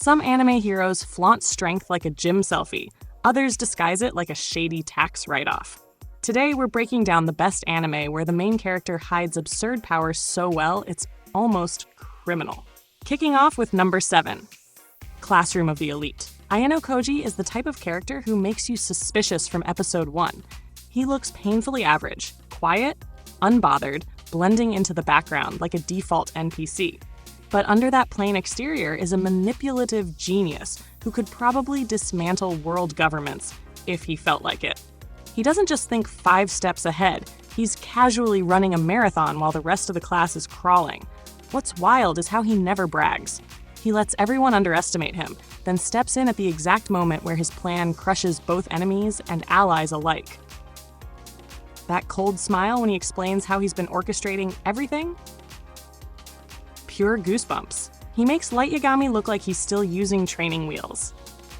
Some anime heroes flaunt strength like a gym selfie, others disguise it like a shady tax write-off. Today, we're breaking down the best anime where the main character hides absurd powers so well it's almost criminal. Kicking off with number 7, Classroom of the Elite. Ayano Koji is the type of character who makes you suspicious from episode 1. He looks painfully average, quiet, unbothered, blending into the background like a default NPC. But under that plain exterior is a manipulative genius who could probably dismantle world governments if he felt like it. He doesn't just think 5 steps ahead, he's casually running a marathon while the rest of the class is crawling. What's wild is how he never brags. He lets everyone underestimate him, then steps in at the exact moment where his plan crushes both enemies and allies alike. That cold smile when he explains how he's been orchestrating everything? Pure goosebumps. He makes Light Yagami look like he's still using training wheels.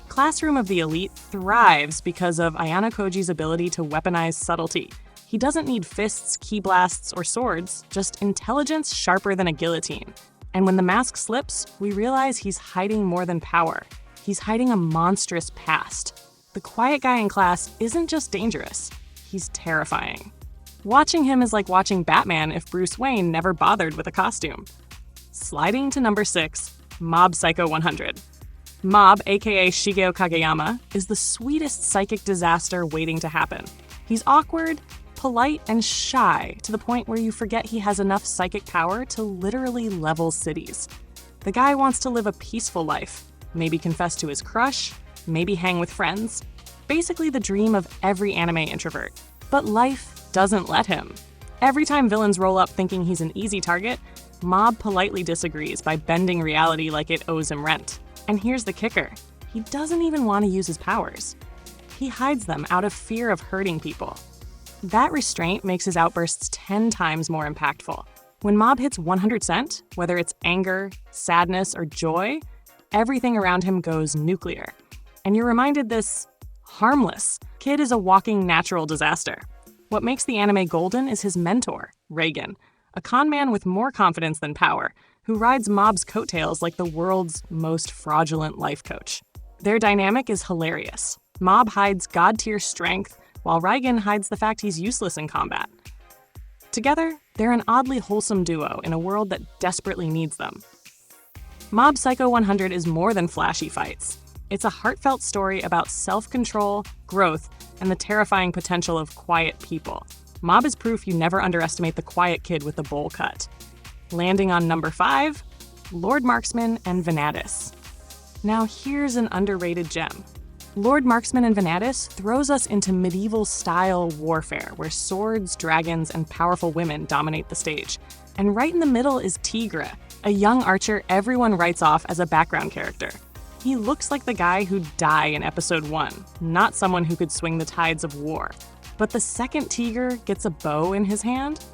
Classroom of the Elite thrives because of Ayano Koji's ability to weaponize subtlety. He doesn't need fists, key blasts, or swords, just intelligence sharper than a guillotine. And when the mask slips, we realize he's hiding more than power. He's hiding a monstrous past. The quiet guy in class isn't just dangerous, he's terrifying. Watching him is like watching Batman if Bruce Wayne never bothered with a costume. Sliding to number 6, Mob Psycho 100. Mob, aka Shigeo Kageyama, is the sweetest psychic disaster waiting to happen. He's awkward, polite, and shy to the point where you forget he has enough psychic power to literally level cities. The guy wants to live a peaceful life, maybe confess to his crush, maybe hang with friends. Basically the dream of every anime introvert. But life doesn't let him. Every time villains roll up thinking he's an easy target, Mob politely disagrees by bending reality like it owes him rent. And here's the kicker. He doesn't even want to use his powers. He hides them out of fear of hurting people. That restraint makes his outbursts 10 times more impactful. When Mob hits 100%, whether it's anger, sadness, or joy, everything around him goes nuclear. And you're reminded this harmless kid is a walking natural disaster. What makes the anime golden is his mentor, Reagan, a con man with more confidence than power, who rides Mob's coattails like the world's most fraudulent life coach. Their dynamic is hilarious. Mob hides god-tier strength, while Reagan hides the fact he's useless in combat. Together, they're an oddly wholesome duo in a world that desperately needs them. Mob Psycho 100 is more than flashy fights. It's a heartfelt story about self-control, growth, and the terrifying potential of quiet people. Mob is proof you never underestimate the quiet kid with the bowl cut. Landing on number 5, Lord Marksman and Vanadis. Now here's an underrated gem. Lord Marksman and Vanadis throws us into medieval-style warfare where swords, dragons, and powerful women dominate the stage. And right in the middle is Tigre, a young archer everyone writes off as a background character. He looks like the guy who'd die in episode 1, not someone who could swing the tides of war. But the second Tigre gets a bow in his hand,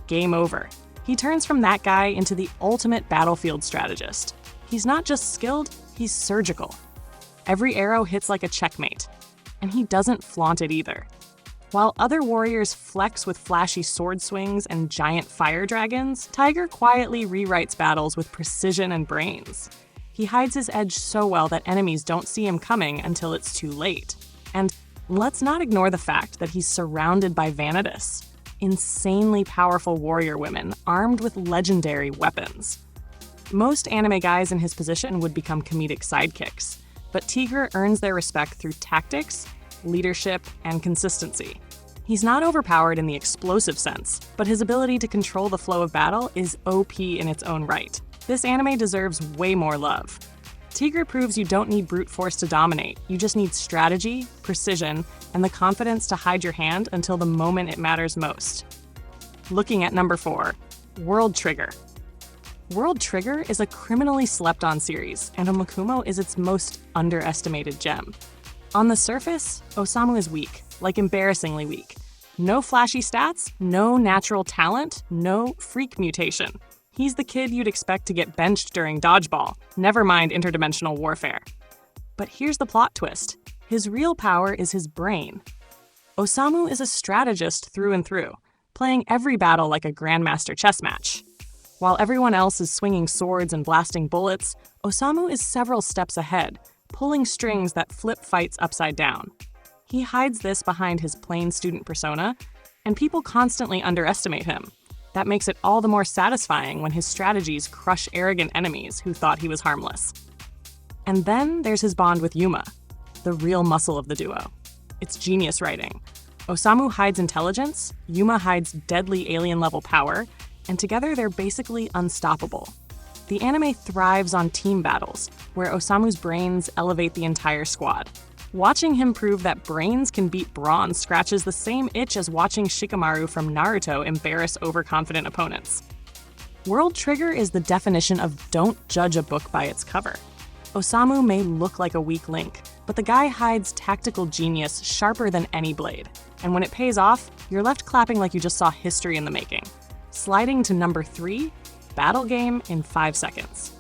game over. He turns from that guy into the ultimate battlefield strategist. He's not just skilled, he's surgical. Every arrow hits like a checkmate, and he doesn't flaunt it either. While other warriors flex with flashy sword swings and giant fire dragons, Tiger quietly rewrites battles with precision and brains. He hides his edge so well that enemies don't see him coming until it's too late. And let's not ignore the fact that he's surrounded by Vanadis, insanely powerful warrior women armed with legendary weapons. Most anime guys in his position would become comedic sidekicks, but Tigre earns their respect through tactics, leadership, and consistency. He's not overpowered in the explosive sense, but his ability to control the flow of battle is OP in its own right. This anime deserves way more love. Tigre proves you don't need brute force to dominate, you just need strategy, precision, and the confidence to hide your hand until the moment it matters most. Looking at number 4, World Trigger. World Trigger is a criminally slept-on series, and Omakumo is its most underestimated gem. On the surface, Osamu is weak, like embarrassingly weak. No flashy stats, no natural talent, no freak mutation. He's the kid you'd expect to get benched during dodgeball, never mind interdimensional warfare. But here's the plot twist. His real power is his brain. Osamu is a strategist through and through, playing every battle like a grandmaster chess match. While everyone else is swinging swords and blasting bullets, Osamu is several steps ahead, pulling strings that flip fights upside down. He hides this behind his plain student persona, and people constantly underestimate him. That makes it all the more satisfying when his strategies crush arrogant enemies who thought he was harmless. And then there's his bond with Yuma, the real muscle of the duo. It's genius writing. Osamu hides intelligence, Yuma hides deadly alien-level power, and together they're basically unstoppable. The anime thrives on team battles, where Osamu's brains elevate the entire squad. Watching him prove that brains can beat brawn scratches the same itch as watching Shikamaru from Naruto embarrass overconfident opponents. World Trigger is the definition of don't judge a book by its cover. Osamu may look like a weak link, but the guy hides tactical genius sharper than any blade. And when it pays off, you're left clapping like you just saw history in the making. Sliding to number 3, Battle Game in 5 seconds.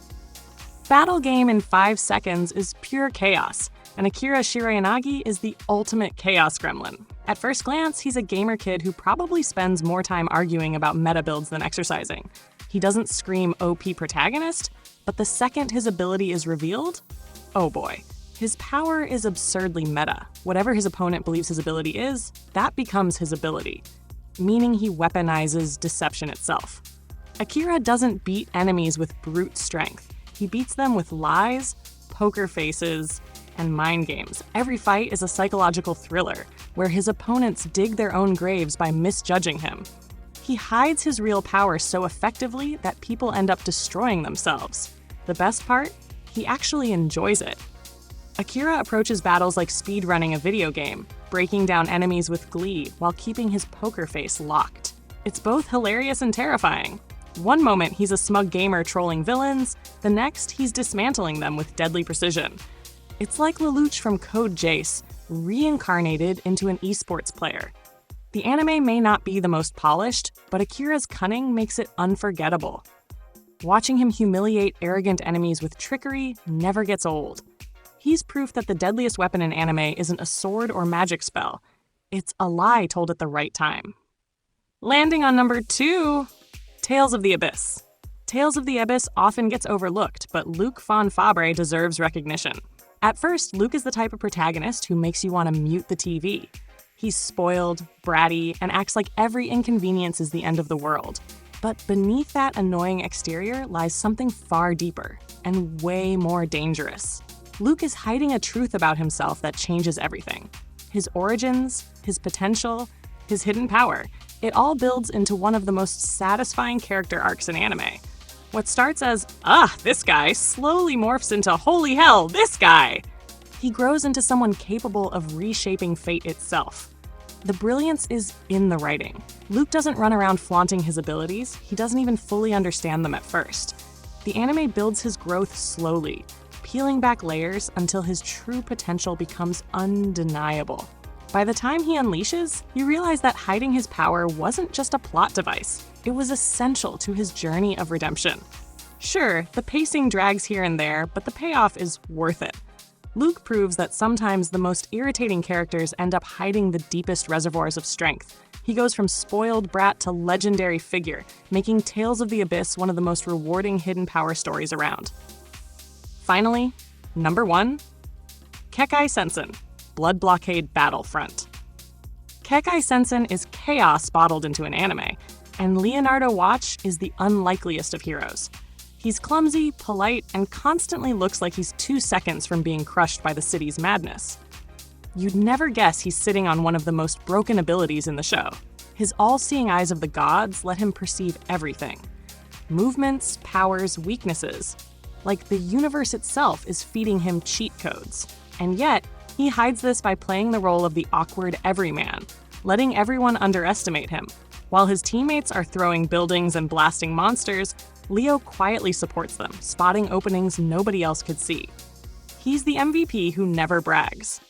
Battle Game in 5 seconds is pure chaos, and Akira Shirayanagi is the ultimate chaos gremlin. At first glance, he's a gamer kid who probably spends more time arguing about meta builds than exercising. He doesn't scream OP protagonist, but the second his ability is revealed, oh boy. His power is absurdly meta. Whatever his opponent believes his ability is, that becomes his ability, meaning he weaponizes deception itself. Akira doesn't beat enemies with brute strength. He beats them with lies, poker faces, and mind games. Every fight is a psychological thriller, where his opponents dig their own graves by misjudging him. He hides his real power so effectively that people end up destroying themselves. The best part? He actually enjoys it. Akira approaches battles like speedrunning a video game, breaking down enemies with glee while keeping his poker face locked. It's both hilarious and terrifying. One moment he's a smug gamer trolling villains, the next he's dismantling them with deadly precision. It's like Lelouch from Code Jace, reincarnated into an esports player. The anime may not be the most polished, but Akira's cunning makes it unforgettable. Watching him humiliate arrogant enemies with trickery never gets old. He's proof that the deadliest weapon in anime isn't a sword or magic spell. It's a lie told at the right time. Landing on number 2, Tales of the Abyss. Tales of the Abyss often gets overlooked, but Luc von Fabre deserves recognition. At first, Luc is the type of protagonist who makes you want to mute the TV. He's spoiled, bratty, and acts like every inconvenience is the end of the world. But beneath that annoying exterior lies something far deeper and way more dangerous. Luc is hiding a truth about himself that changes everything. His origins, his potential, his hidden power. It all builds into one of the most satisfying character arcs in anime. What starts as, this guy, slowly morphs into, holy hell, this guy! He grows into someone capable of reshaping fate itself. The brilliance is in the writing. Luc doesn't run around flaunting his abilities, he doesn't even fully understand them at first. The anime builds his growth slowly, peeling back layers until his true potential becomes undeniable. By the time he unleashes, you realize that hiding his power wasn't just a plot device. It was essential to his journey of redemption. Sure, the pacing drags here and there, but the payoff is worth it. Luc proves that sometimes the most irritating characters end up hiding the deepest reservoirs of strength. He goes from spoiled brat to legendary figure, making Tales of the Abyss one of the most rewarding hidden power stories around. Finally, number 1, Kekai Sensen, Blood Blockade Battlefront. Kekai Sensen is chaos bottled into an anime, and Leonardo Watch is the unlikeliest of heroes. He's clumsy, polite, and constantly looks like he's 2 seconds from being crushed by the city's madness. You'd never guess he's sitting on one of the most broken abilities in the show. His all-seeing eyes of the gods let him perceive everything. Movements, powers, weaknesses. Like the universe itself is feeding him cheat codes. And yet, he hides this by playing the role of the awkward everyman, letting everyone underestimate him. While his teammates are throwing buildings and blasting monsters, Leo quietly supports them, spotting openings nobody else could see. He's the MVP who never brags.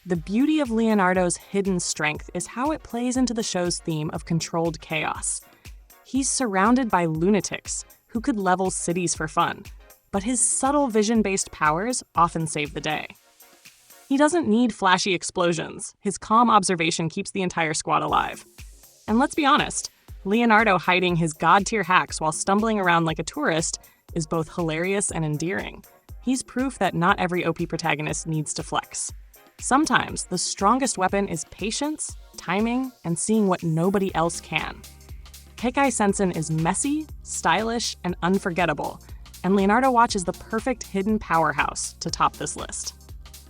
The beauty of Leonardo's hidden strength is how it plays into the show's theme of controlled chaos. He's surrounded by lunatics who could level cities for fun, but his subtle vision-based powers often save the day. He doesn't need flashy explosions. His calm observation keeps the entire squad alive. And let's be honest, Leonardo hiding his god-tier hacks while stumbling around like a tourist is both hilarious and endearing. He's proof that not every OP protagonist needs to flex. Sometimes, the strongest weapon is patience, timing, and seeing what nobody else can. Kekai Sensen is messy, stylish, and unforgettable, and Leonardo Watch is the perfect hidden powerhouse to top this list.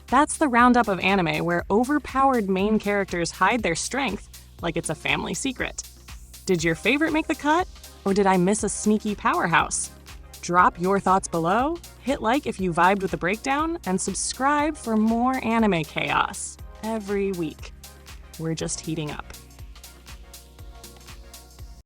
That's the roundup of anime where overpowered main characters hide their strength like it's a family secret. Did your favorite make the cut? Or did I miss a sneaky powerhouse? Drop your thoughts below, hit like if you vibed with the breakdown, and subscribe for more anime chaos every week. We're just heating up.